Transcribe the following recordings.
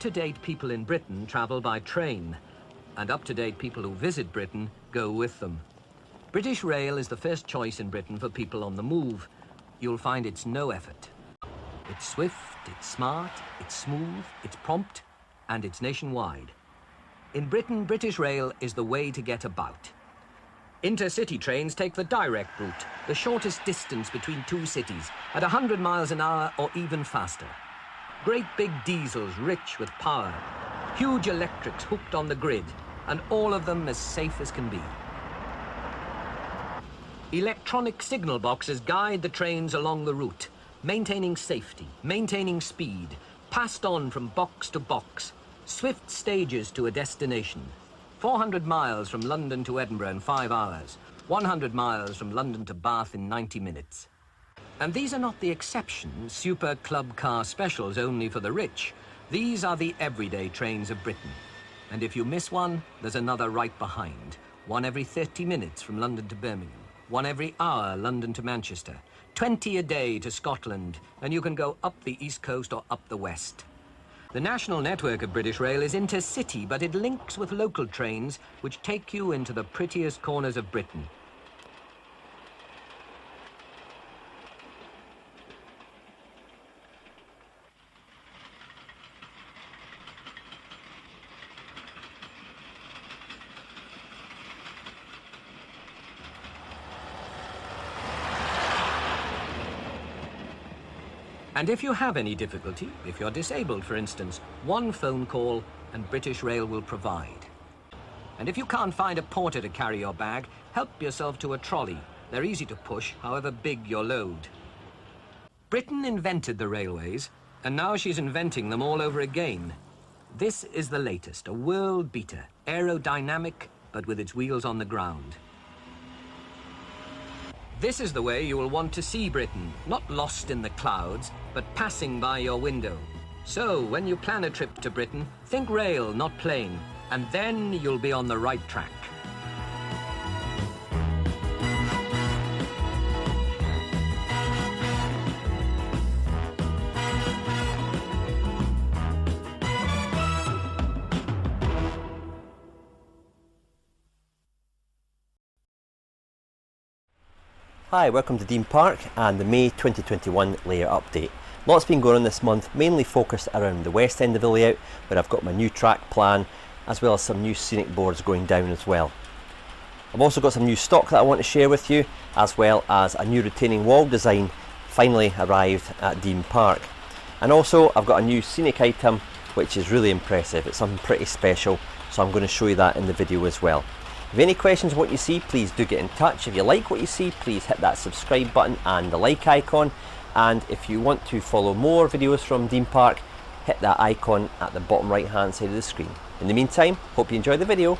up-to-date people in Britain travel by train, and up-to-date people who visit Britain go with them. British Rail is the first choice in Britain for people on the move. You'll find it's no effort. It's swift, it's smart, it's smooth, it's prompt, and it's nationwide. In Britain, British Rail is the way to get about. Intercity trains take the direct route, the shortest distance between two cities, at 100 miles an hour or even faster. Great big diesels rich with power, huge electrics hooked on the grid, and all of them as safe as can be. Electronic signal boxes guide the trains along the route, maintaining safety, maintaining speed, passed on from box to box, swift stages to a destination. 400 miles from London to Edinburgh in 5 hours, 100 miles from London to Bath in 90 minutes. And these are not the exceptions, super club car specials only for the rich. These are the everyday trains of Britain. And if you miss one, there's another right behind. One every 30 minutes from London to Birmingham. One every hour, London to Manchester. 20 a day to Scotland, and you can go up the East Coast or up the West. The national network of British Rail is intercity, but it links with local trains which take you into the prettiest corners of Britain. And if you have any difficulty, if you're disabled, for instance, one phone call and British Rail will provide. And if you can't find a porter to carry your bag, help yourself to a trolley. They're easy to push, however big your load. Britain invented the railways, and now she's inventing them all over again. This is the latest, a world beater, aerodynamic, but with its wheels on the ground. This is the way you will want to see Britain, not lost in the clouds, but passing by your window. So, when you plan a trip to Britain, think rail, not plane, and then you'll be on the right track. Hi, welcome to Dean Park and the May 2021 layout update. Lots been going on this month, mainly focused around the west end of the layout, where I've got my new track plan, as well as some new scenic boards going down as well. I've also got some new stock that I want to share with you, as well as a new retaining wall design finally arrived at Dean Park. And also I've got a new scenic item which is really impressive. It's something pretty special, so I'm going to show you that in the video as well. If you have any questions on what you see, please do get in touch. If you like what you see, please hit that subscribe button and the like icon. And if you want to follow more videos from Dean Park, hit that icon at the bottom right hand side of the screen. In the meantime, hope you enjoy the video.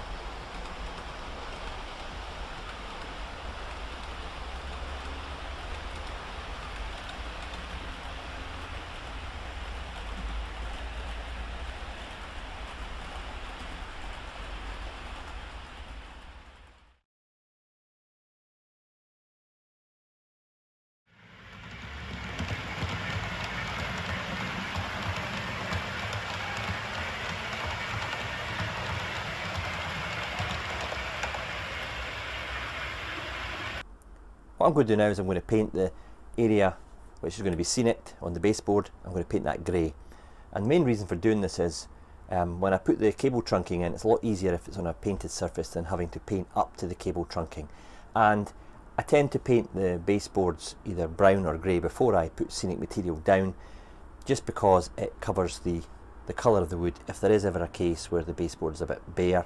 What I'm going to do now is I'm going to paint the area which is going to be scenic on the baseboard. I'm going to paint that grey. And the main reason for doing this is when I put the cable trunking in, it's a lot easier if it's on a painted surface than having to paint up to the cable trunking. And I tend to paint the baseboards either brown or grey before I put scenic material down, just because it covers the colour of the wood. If there is ever a case where the baseboard is a bit bare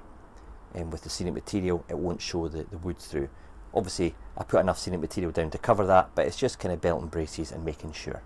and with the scenic material, it won't show the wood through. Obviously I put enough scenic material down to cover that, but it's just kind of belt and braces and making sure.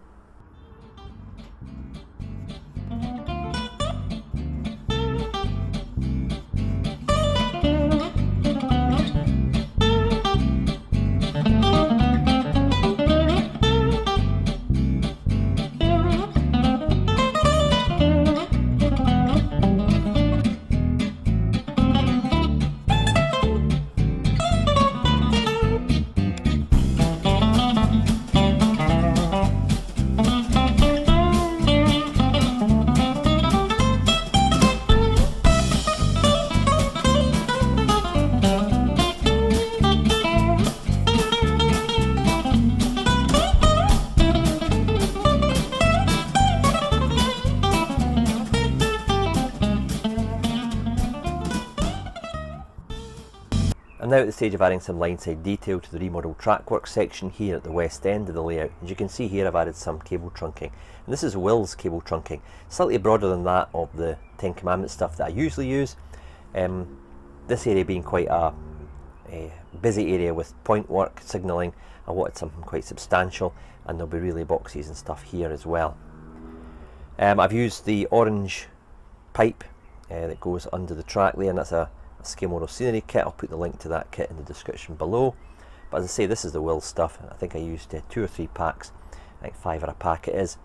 now at the stage of adding some line-side detail to the remodeled trackwork section here at the west end of the layout. As you can see here, I've added some cable trunking, and this is Will's cable trunking, slightly broader than that of the Ten Commandments stuff that I usually use. This area being quite a busy area with point work, signalling, I wanted something quite substantial, and there'll be relay boxes and stuff here as well. I've used the orange pipe that goes under the track there, and that's a scale model scenery kit. I'll put the link to that kit in the description below. But as I say, this is the Will stuff. I think I used 2 or 3 packs, I think 5 a pack it is,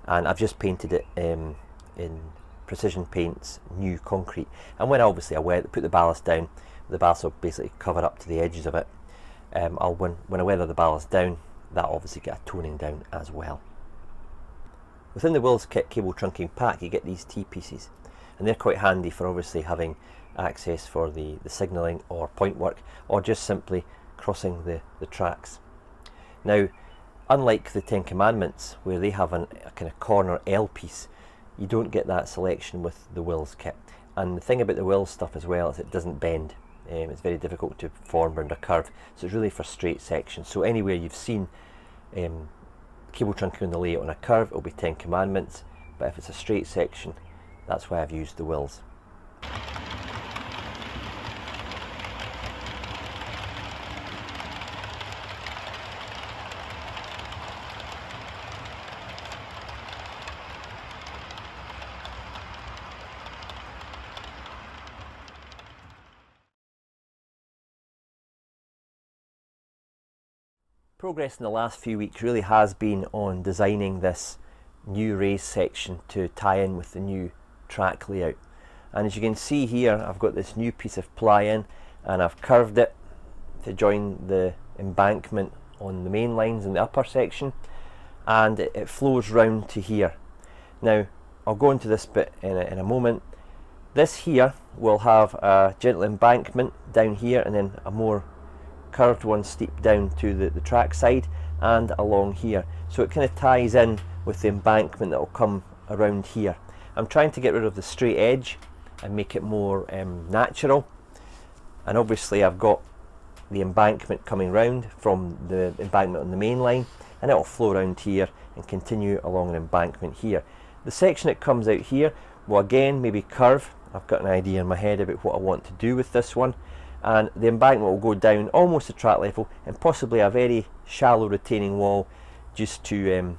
and I've just painted it in Precision Paints new concrete. And when obviously I put the ballast down, the ballast will basically cover up to the edges of it. When I weather the ballast down, that'll obviously get a toning down as well. Within the Will's Kit cable trunking pack, you get these T-pieces, and they're quite handy for obviously having access for the signalling or point work, or just simply crossing the tracks. Now, unlike the Ten Commandments, where they have a kind of corner L piece, you don't get that selection with the Will's Kit. And the thing about the Will stuff as well is it doesn't bend. It's very difficult to form around a curve, so it's really for straight sections. So anywhere you've seen cable trunking on the layout on a curve, it'll be Ten Commandments, but if it's a straight section, that's why I've used the Wills. Progress in the last few weeks really has been on designing this new race section to tie in with the new track layout. And as you can see here, I've got this new piece of ply in, and I've curved it to join the embankment on the main lines in the upper section, and it flows round to here. Now, I'll go into this bit in a moment. This here will have a gentle embankment down here, and then a more curved one steep down to the track side and along here, so it kind of ties in with the embankment that will come around here. I'm trying to get rid of the straight edge and make it more natural, and obviously I've got the embankment coming round from the embankment on the main line, and it will flow around here and continue along an embankment here. The section that comes out here will again maybe curve. I've got an idea in my head about what I want to do with this one, and the embankment will go down almost to track level, and possibly a very shallow retaining wall just to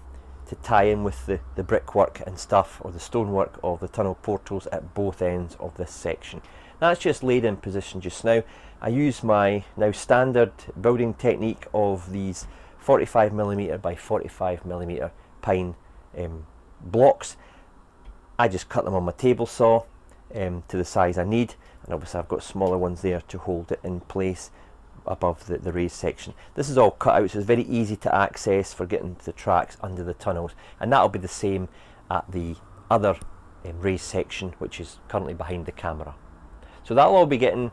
tie in with the brickwork and stuff, or the stonework of the tunnel portals at both ends of this section. That's just laid in position just now. I use my now standard building technique of these 45mm by 45mm pine blocks. I just cut them on my table saw to the size I need, and obviously I've got smaller ones there to hold it in place above the raised section. This is all cut out, so it's very easy to access for getting to the tracks under the tunnels, and that'll be the same at the other raised section, which is currently behind the camera. So that'll all be getting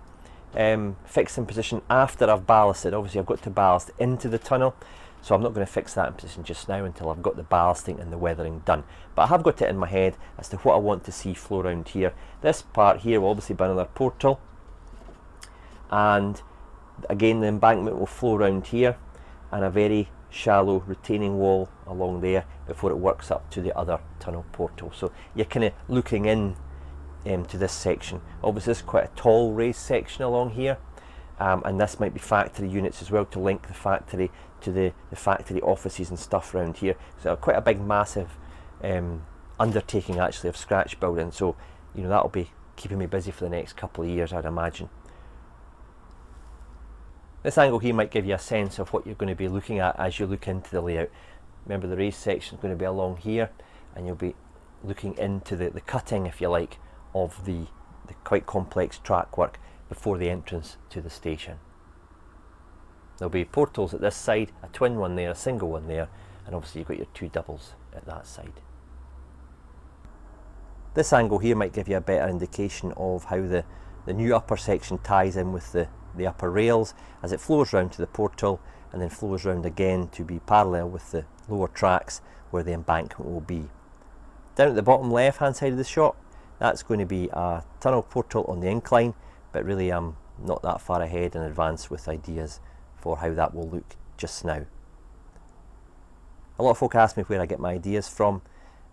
fixed in position after I've ballasted. Obviously I've got to ballast into the tunnel, so I'm not going to fix that in position just now until I've got the ballasting and the weathering done. But I have got it in my head as to what I want to see flow around here. This part here will obviously be another portal, and again the embankment will flow around here, and a very shallow retaining wall along there before it works up to the other tunnel portal. So you're kind of looking in to this section. Obviously this is quite a tall raised section along here, and this might be factory units as well to link the factory to the factory offices and stuff around here. So quite a big massive undertaking actually of scratch building, so you know that'll be keeping me busy for the next couple of years, I'd imagine. This angle here might give you a sense of what you're going to be looking at as you look into the layout. Remember, the raised section is going to be along here, and you'll be looking into the cutting, if you like, of the quite complex track work before the entrance to the station. There'll be portals at this side, a twin one there, a single one there, and obviously you've got your 2 doubles at that side. This angle here might give you a better indication of how the new upper section ties in with the upper rails as it flows round to the portal and then flows round again to be parallel with the lower tracks where the embankment will be. Down at the bottom left hand side of the shot, that's going to be a tunnel portal on the incline, but really I'm not that far ahead in advance with ideas for how that will look just now. A lot of folk ask me where I get my ideas from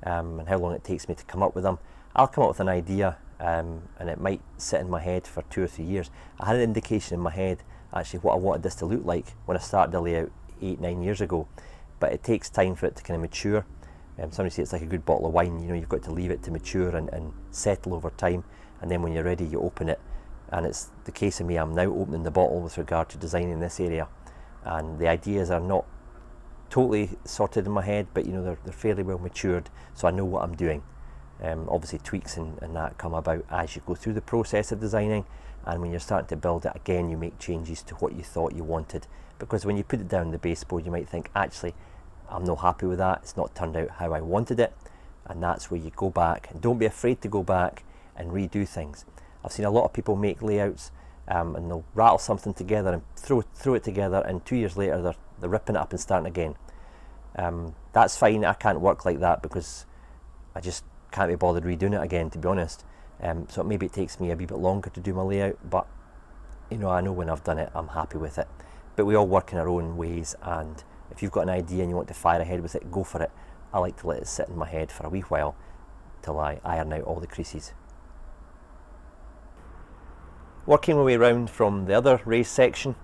and how long it takes me to come up with them. I'll come up with an idea and it might sit in my head for 2 or 3 years. I had an indication in my head actually what I wanted this to look like when I started the layout 8-9 years ago, but it takes time for it to kind of mature. Somebody say it's like a good bottle of wine, you know, you've got to leave it to mature and settle over time, and then when you're ready you open it. And it's the case of me, I'm now opening the bottle with regard to designing this area, and the ideas are not totally sorted in my head, but you know, they're fairly well matured, so I know what I'm doing. Obviously tweaks and that come about as you go through the process of designing, and when you're starting to build it again, you make changes to what you thought you wanted, because when you put it down the baseboard you might think, actually I'm not happy with that, it's not turned out how I wanted it, and that's where you go back, and don't be afraid to go back and redo things. I've seen a lot of people make layouts and they'll rattle something together and throw it together, and 2 years later they're ripping it up and starting again. That's fine. I can't work like that because I just can't be bothered redoing it again, to be honest. So maybe it takes me a wee bit longer to do my layout, but you know, I know when I've done it I'm happy with it. But we all work in our own ways, and if you've got an idea and you want to fire ahead with it, go for it. I like to let it sit in my head for a wee while till I iron out all the creases. Working my way around from the other raised section,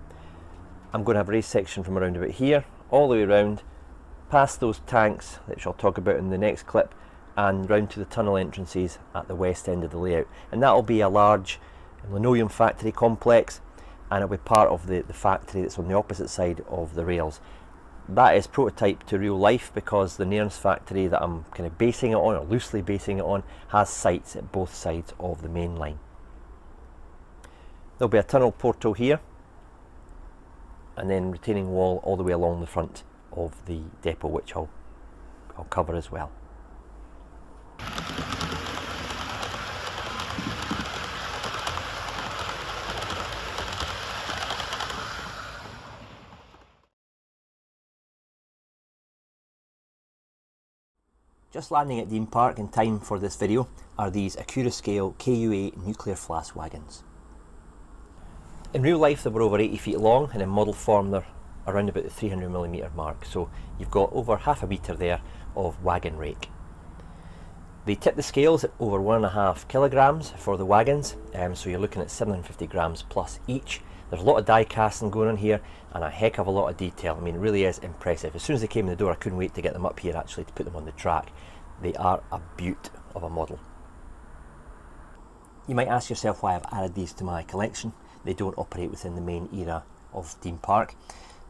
I'm going to have a raised section from around about here, all the way around, past those tanks, which I'll talk about in the next clip, and round to the tunnel entrances at the west end of the layout. And that'll be a large linoleum factory complex, and it'll be part of the factory that's on the opposite side of the rails. That is prototype to real life, because the Nairns factory that I'm kind of basing it on, or loosely basing it on, has sites at both sides of the main line. There'll be a tunnel portal here, and then retaining wall all the way along the front of the depot, which I'll cover as well. Just landing at Dean Park in time for this video are these Accurascale KU8 nuclear flask wagons. In real life they were over 80 feet long, and in model form they're around about the 300mm mark, so you've got over half a metre there of wagon rake. They tip the scales at over 1.5 kilograms for the wagons, so you're looking at 750 grams plus each. There's a lot of die casting going on here and a heck of a lot of detail. I mean, it really is impressive. As soon as they came in the door I couldn't wait to get them up here actually to put them on the track. They are a beaut of a model. You might ask yourself why I've added these to my collection. They don't operate within the main era of Dean Park.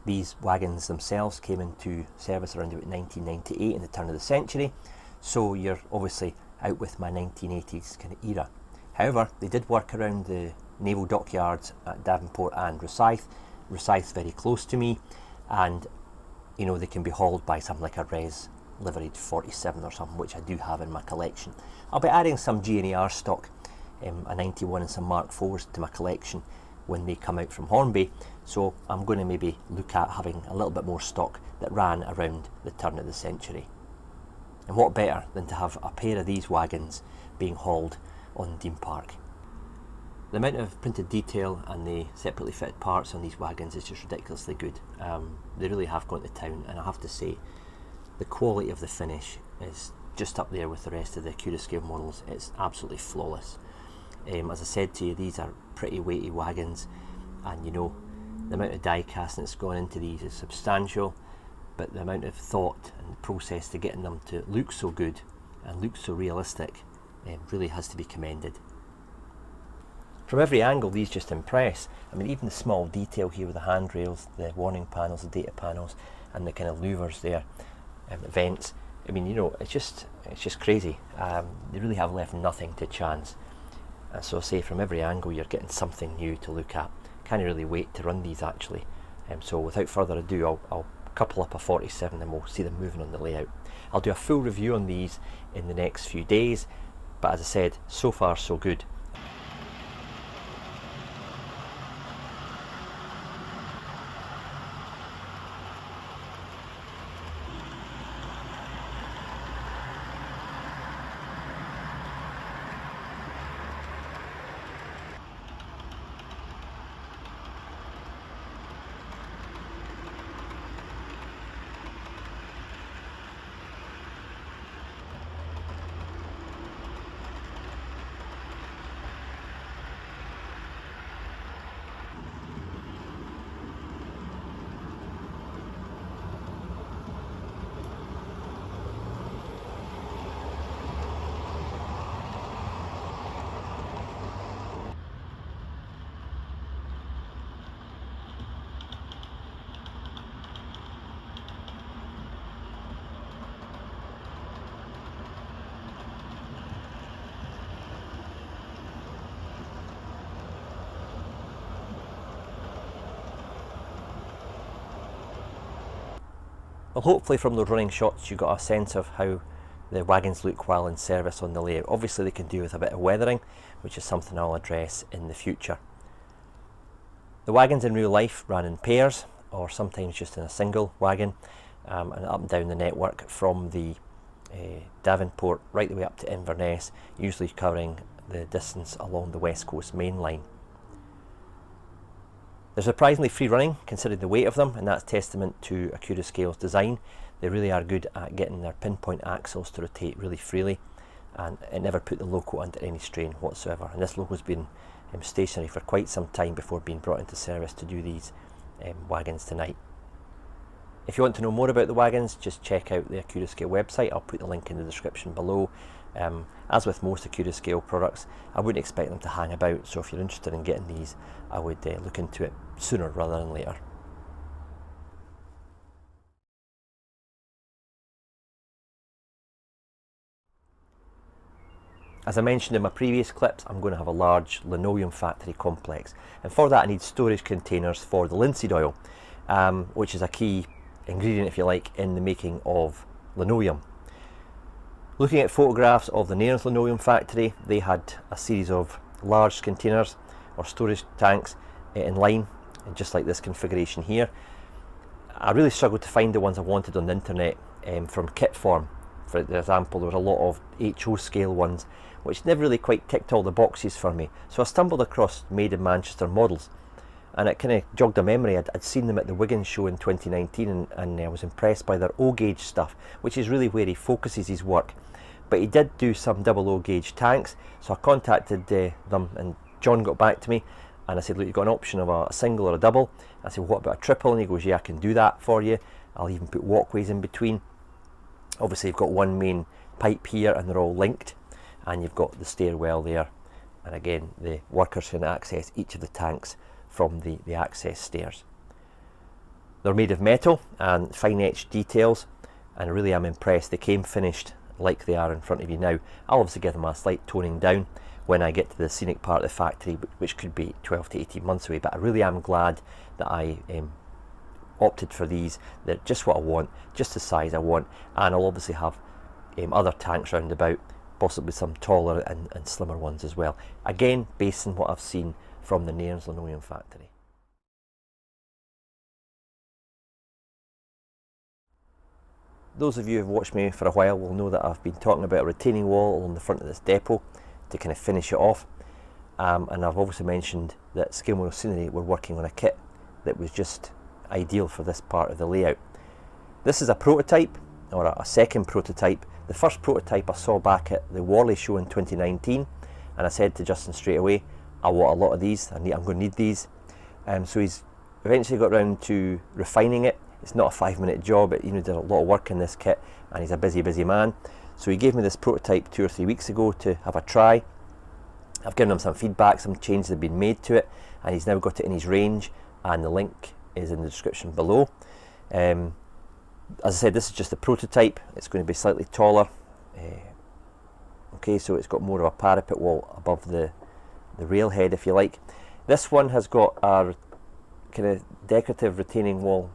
These wagons themselves came into service around about 1998 in the turn of the century, so you're obviously out with my 1980s kind of era. However, they did work around the naval dockyards at Davenport and Rosyth. Rosyth's very close to me, and you know, they can be hauled by something like a Res liveried 47 or something, which I do have in my collection. I'll be adding some G&AR stock, a 91 and some Mark IVs to my collection when they come out from Hornby, so I'm going to maybe look at having a little bit more stock that ran around the turn of the century. And what better than to have a pair of these wagons being hauled on Dean Park. The amount of printed detail and the separately fitted parts on these wagons is just ridiculously good. They really have gone to town, and I have to say the quality of the finish is just up there with the rest of the Accurascale models. It's absolutely flawless. As I said to you, these are pretty weighty wagons, and you know, the amount of die casting that's gone into these is substantial, but the amount of thought and process to getting them to look so good and look so realistic really has to be commended. From every angle these just impress. I mean, even the small detail here with the handrails, the warning panels, the data panels, and the kind of louvers there, vents. I mean, you know, it's just crazy. They really have left nothing to chance. And so, say, from every angle you're getting something new to look at. Can't really wait to run these actually. So without further ado, I'll couple up a 47 and we'll see them moving on the layout. I'll do a full review on these in the next few days, but as I said, so far so good. Well, hopefully from those running shots you got a sense of how the wagons look while in service on the layout. Obviously they can do with a bit of weathering, which is something I'll address in the future. The wagons in real life ran in pairs, or sometimes just in a single wagon, and up and down the network from the Davenport right the way up to Inverness, usually covering the distance along the West Coast main line. They're surprisingly free running considering the weight of them, and that's testament to Accurascale's design. They really are good at getting their pinpoint axles to rotate really freely, and it never put the loco under any strain whatsoever. And this loco's been stationary for quite some time before being brought into service to do these wagons tonight. If you want to know more about the wagons, just check out the Accurascale website. I'll put the link in the description below. As with most Accurascale products, I wouldn't expect them to hang about, so if you're interested in getting these, I would look into it sooner rather than later. As I mentioned in my previous clips, I'm going to have a large linoleum factory complex, and for that I need storage containers for the linseed oil, which is a key ingredient, if you like, in the making of linoleum. Looking at photographs of the Nairns linoleum factory, they had a series of large containers or storage tanks in line, just like this configuration here. I really struggled to find the ones I wanted on the internet from kit form. For example, there was a lot of HO scale ones which never really quite ticked all the boxes for me, so I stumbled across made in Manchester models, and it kind of jogged a memory. I'd seen them at the Wagon show in 2019, and I was impressed by their O gauge stuff, which is really where he focuses his work. But he did do some double O gauge tanks, so I contacted them, and John got back to me, and I said, look, you've got an option of a single or a double. I said, what about a triple? And he goes, yeah, I can do that for you. I'll even put walkways in between. Obviously you've got one main pipe here and they're all linked, and you've got the stairwell there, and again the workers can access each of the tanks from the access stairs. They're made of metal and fine etched details, and really I'm impressed. They came finished like they are in front of you now. I'll obviously give them a slight toning down when I get to the scenic part of the factory, which could be 12 to 18 months away, but I really am glad that I opted for these. They're just what I want, just the size I want, and I'll obviously have other tanks round about, possibly some taller and slimmer ones as well, again based on what I've seen from the Nairns linoleum factory. Those of you who've watched me for a while will know that I've been talking about a retaining wall along the front of this depot to kind of finish it off, and I've also mentioned that Skillmore Scenery were working on a kit that was just ideal for this part of the layout. This is a prototype, or a second prototype. The first prototype I saw back at the Whalley show in 2019, and I said to Justin straight away, I want a lot of these, I'm going to need these. So he's eventually got round to refining it. It's not a 5-minute job, he did a lot of work in this kit, and he's a busy man. So he gave me this prototype 2 or 3 weeks ago to have a try. I've given him some feedback, some changes have been made to it, and he's now got it in his range, and the link is in the description below. As I said, this is just a prototype. It's going to be slightly taller. Okay, so it's got more of a parapet wall above the railhead, if you like. This one has got our kind of decorative retaining wall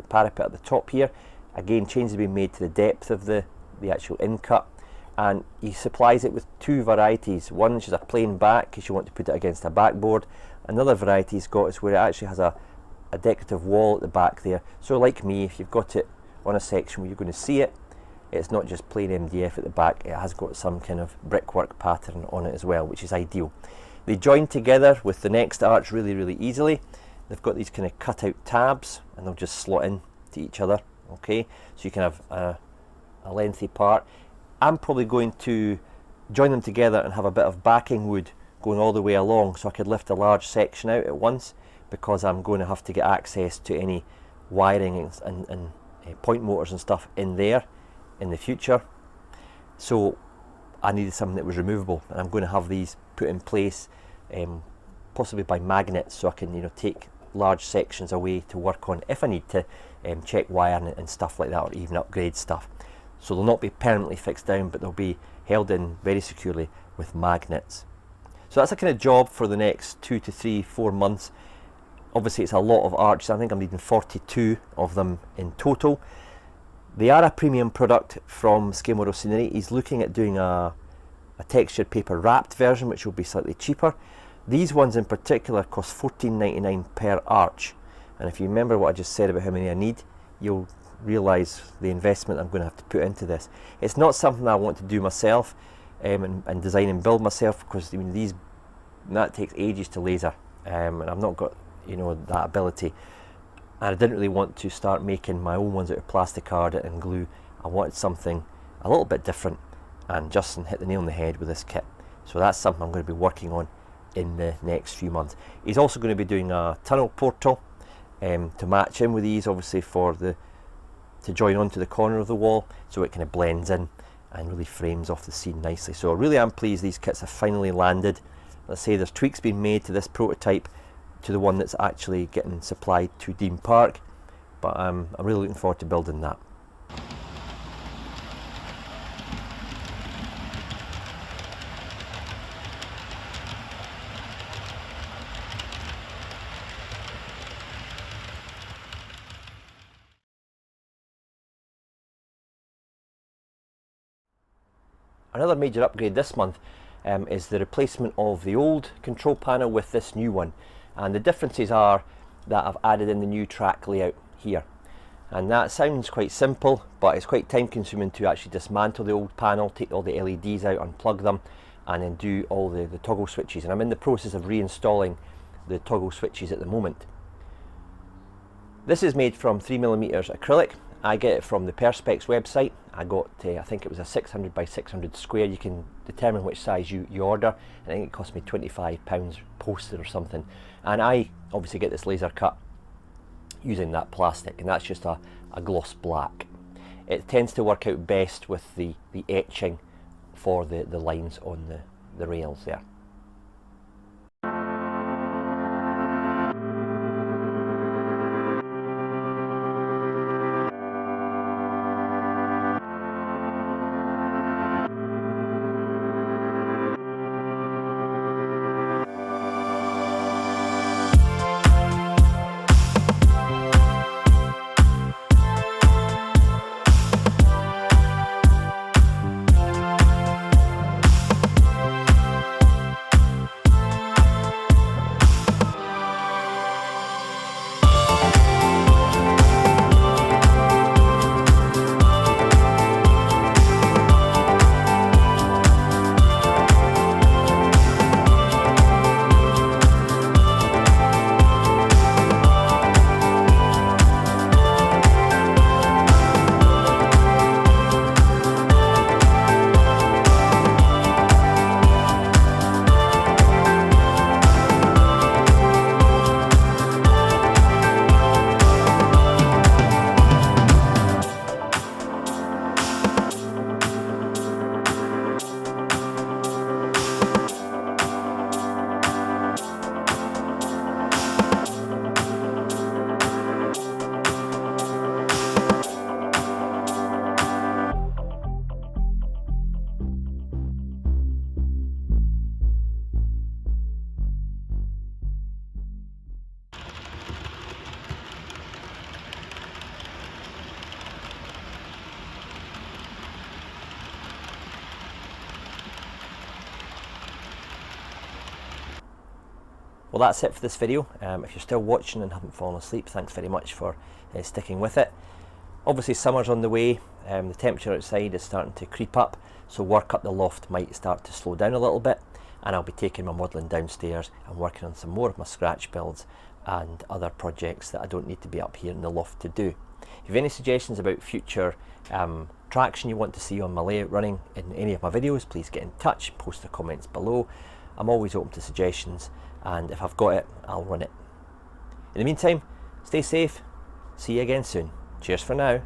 parapet at the top here. Again, changes have been made to the depth of the actual in-cut, and he supplies it with 2 varieties. One which is a plain back, because you want to put it against a backboard. Another variety he's got is where it actually has a decorative wall at the back there. So like me, if you've got it on a section where you're going to see it, it's not just plain MDF at the back, it has got some kind of brickwork pattern on it as well, which is ideal. They join together with the next arch really easily. They've got these kind of cut out tabs, and they'll just slot in to each other. Okay, so you can have a lengthy part. I'm probably going to join them together and have a bit of backing wood going all the way along, so I could lift a large section out at once, because I'm going to have to get access to any wiring and point motors and stuff in there in the future. So I needed something that was removable, and I'm going to have these put in place possibly by magnets, so I can take large sections away to work on if I need to check wiring and stuff like that, or even upgrade stuff. So they'll not be permanently fixed down, but they'll be held in very securely with magnets. So that's a kind of job for the next 2 to 3, 4 months. Obviously it's a lot of arches. I think I'm needing 42 of them in total. They are a premium product from Scale Model Scenery. He's looking at doing a textured paper wrapped version, which will be slightly cheaper. These ones in particular cost $14.99 per arch, and if you remember what I just said about how many I need, you'll realise the investment I'm going to have to put into this. It's not something I want to do myself and design and build myself, because I mean, that takes ages to laser, and I've not got, you know, that ability. And I didn't really want to start making my own ones out of plastic card and glue. I wanted something a little bit different, and Justin hit the nail on the head with this kit. So that's something I'm going to be working on in the next few months. He's also going to be doing a tunnel portal to match in with these, obviously to join onto the corner of the wall, so it kind of blends in and really frames off the scene nicely. So I really am pleased these kits have finally landed. Let's say there's tweaks being made to this prototype to the one that's actually getting supplied to Dean Park, but I'm really looking forward to building that. Another major upgrade this month is the replacement of the old control panel with this new one, and the differences are that I've added in the new track layout here, and that sounds quite simple, but it's quite time consuming to actually dismantle the old panel, take all the LEDs out, unplug them, and then do all the toggle switches, and I'm in the process of reinstalling the toggle switches at the moment. This is made from 3mm acrylic. I get it from the Perspex website. I got, I think it was a 600 by 600 square. You can determine which size you order. I think it cost me £25 posted or something. And I obviously get this laser cut using that plastic, and that's just a gloss black. It tends to work out best with the etching for the lines on the rails there. Well, that's it for this video. If you're still watching and haven't fallen asleep, thanks very much for sticking with it. Obviously summer's on the way, the temperature outside is starting to creep up, so work up the loft might start to slow down a little bit, and I'll be taking my modelling downstairs and working on some more of my scratch builds and other projects that I don't need to be up here in the loft to do. If you have any suggestions about future traction you want to see on my layout running in any of my videos, please get in touch, post the comments below. I'm always open to suggestions, and if I've got it, I'll run it. In the meantime, stay safe, see you again soon. Cheers for now.